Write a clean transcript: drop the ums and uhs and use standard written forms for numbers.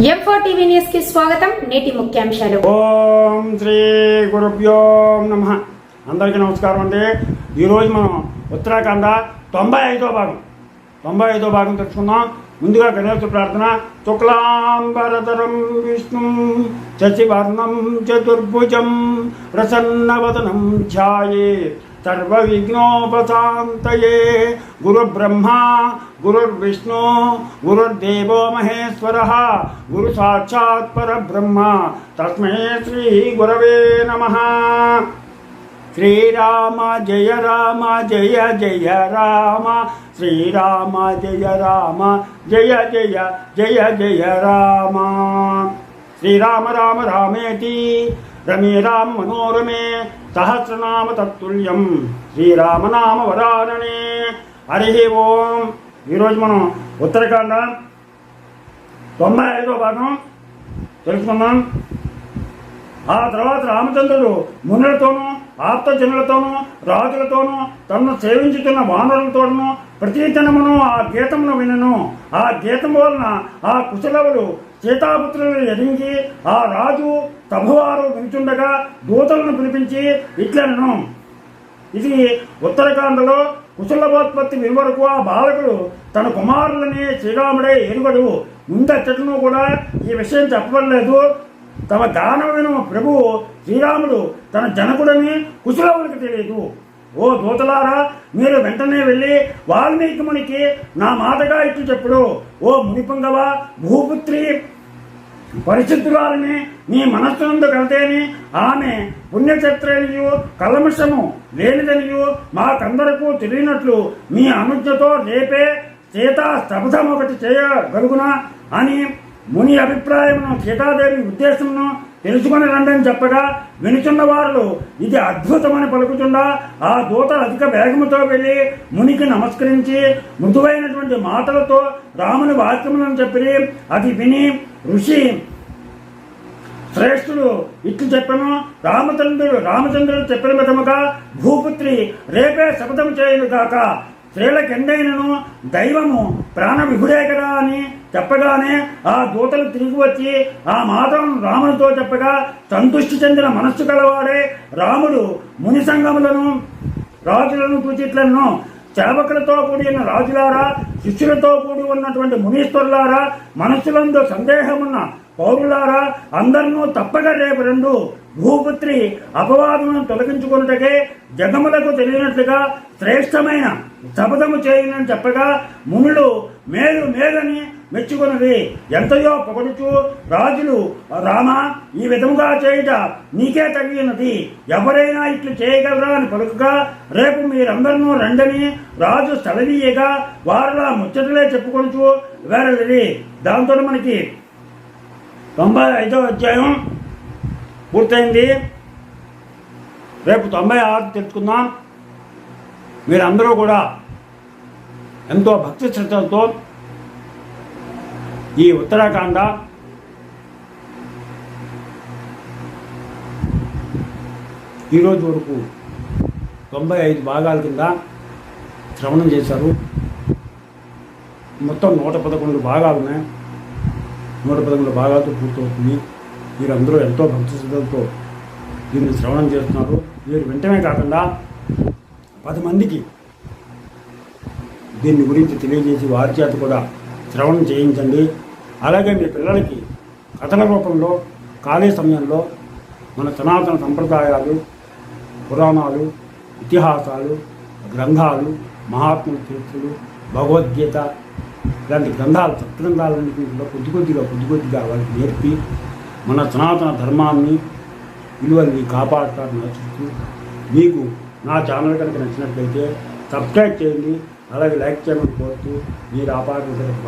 M4 TV news కి స్వాగతం. నేటి ముఖ్యాంశాలు. ఓం శ్రీ గురుభ్యో నమః. అందరికీ నమస్కారం అండి. ఈరోజు మనం ఉత్తరాఖండ 95వ భాగం తెలుసుకుందాం. ముందుగా గణేశ ప్రార్థన. శుక్లాంబరధరం విష్ణు శశివర్ణం చతుర్భుజం ప్రసన్నవదనం ధ్యాయేత్ సర్వ విఘ్నోపశాంతయే. గురుబ్రహ్మా గురుర్విష్ణు గురుర్దేవో మహేశ్వరః గురు సాక్షాత్ పరబ్రహ్మ తస్మై శ్రీ గురవే నమః. శ్రీరామ జయ రామ జయ జయ రామ శ్రీరామ జయ రామ జయ జయ జయ జయ రామ. శ్రీరామ రామ రామేతి రమే రామ మనోరమే సహస్రనామ తత్తుల్యం శ్రీరామనామ వరాననే. హరి ఓం. ఈరోజు మనం ఉత్తరాఖండ 95వ భాగం తెలుసుకున్నాం. ఆ తర్వాత రామచంద్రుడు మునులతోనూ ఆప్తజనులతోనూ రాజులతోనూ తనను సేవించుతున్న వానరులతోనూ ప్రతిదినమును ఆ గీతమును వినను. ఆ గీతం వలన ఆ కుశలవులు సీతాపుత్రులను ఎదించి ఆ రాజు సభవారు వినుచుండగా దూతలను పిలిపించి ఇట్లనను. ఇది ఉత్తరాఖండలో కుశలవోత్పత్తి వివరకు ఆ బాలకుడు తన కుమారులని శ్రీరాముడే ఎరుగడు. ముందచ్చటను కూడా ఈ విషయం చెప్పలేదు. తమ గానం విను ప్రభువు శ్రీరాముడు తన జనకుడని కుశలవులకు తెలియదు. ఓ దూతలారా, మీరు వెంటనే వెళ్ళి వాల్మీకి మునికి నా మాటగా ఇట్లు చెప్పుడు. ఓ మునిపుంగవ భూపుత్రి, పరిశుద్ధురాలని మీ మనస్సునందు కలితేని ఆమె పుణ్యచత్రనియు కల్మషము లేనిదనియు మాకందరకు తెలియనట్లు మీ అనుజ్ఞతో రేపే సీతా శపథం ఒకటి చేయగలుగునా అని ముని అభిప్రాయమును సీతాదేవి ఉద్దేశమును తెలుసుకుని రండని చెప్పగా వినుచున్న వారు ఇది అద్భుతమని పలుకుతుండా ఆ దూత అధిక వేగముతో వెళ్ళి మునికి నమస్కరించి మృదువైనటువంటి మాటలతో రాముని వాక్యములను చెప్పి అది విని ఋషి శ్రేష్ఠుడు ఇట్లు చెప్పను. రామచంద్రుడు చెప్పిన విధముగా భూపుత్రి రేపే శపథం చేయను కాక స్త్రీలకెండైనను దైవము ప్రాణ విభుడే కదా అని చెప్పగానే ఆ దూతలు తిరిగి వచ్చి ఆ మాటను రామునితో చెప్పగా సంతృష్టి చెందిన మనస్సు కలవాడే రాముడు ముని సంగములను రాజులను సూచిట్లను సేవకులతో కూడిన రాజులారా, శిష్యులతో కూడి ఉన్నటువంటి మునీశ్వరులారా, మనస్సులందు సందేహమున్న పౌరులారా, అందరినూ తప్పక రేపు రెండు భూపుత్రి అపవాదమును తొలగించుకున్నటకే జగములకు తెలియనట్లుగా శ్రేష్టమైన శపథము చేయనని చెప్పగా మునులు మేలు మేలని మెచ్చుకున్నది. ఎంతయో పొగడుచు రాజులు, రామ ఈ విధముగా చేయుట నీకే తగినది, ఎవరైనా ఇట్లు చేయగలరా అని పలుకగా రేపు మీరందరినూ రండని రాజు సెలవీయగా వారిలా ముచ్చటలే చెప్పుకొనుచు వేరది. దాంతో మనకి 95వ అధ్యాయం పూర్తయింది. రేపు 96 తెలుసుకుందాం. మీరందరూ కూడా ఎంతో భక్తి శ్రద్ధలతో ఈ ఉత్తరాఖండ ఈరోజు వరకు 95 భాగాల కింద శ్రవణం చేశారు. మొత్తం 111 భాగాలు ఉన్నాయి. 111 భాగాలతో పూర్తవుతుంది. మీరందరూ ఎంతో భక్తి శ్రద్ధలతో దీన్ని శ్రవణం చేస్తున్నారు. మీరు వెంటనే కాకుండా 10 మందికి దీన్ని గురించి తెలియజేసి వారి చేత కూడా శ్రవణం చేయించండి. అలాగే మీ పిల్లలకి కథల రూపంలో ఖాళీ సమయంలో మన సనాతన సంప్రదాయాలు, పురాణాలు, ఇతిహాసాలు, గ్రంథాలు, మహాత్ముల చరిత్రలు, భగవద్గీత ఇలాంటి గ్రంథాలు, సత్గ్రంథాలన్నింటిలో కొద్ది కొద్దిగా వాళ్ళకి నేర్పి మన సనాతన ధర్మాన్ని విలువల్ని కాపాడతారని ఆశిస్తూ, మీకు నా ఛానల్ కనుక నచ్చినట్లయితే సబ్స్క్రైబ్ చేయండి. అలాగే లైక్ చేయమని కోరుతూ మీరు ఆపాదించడం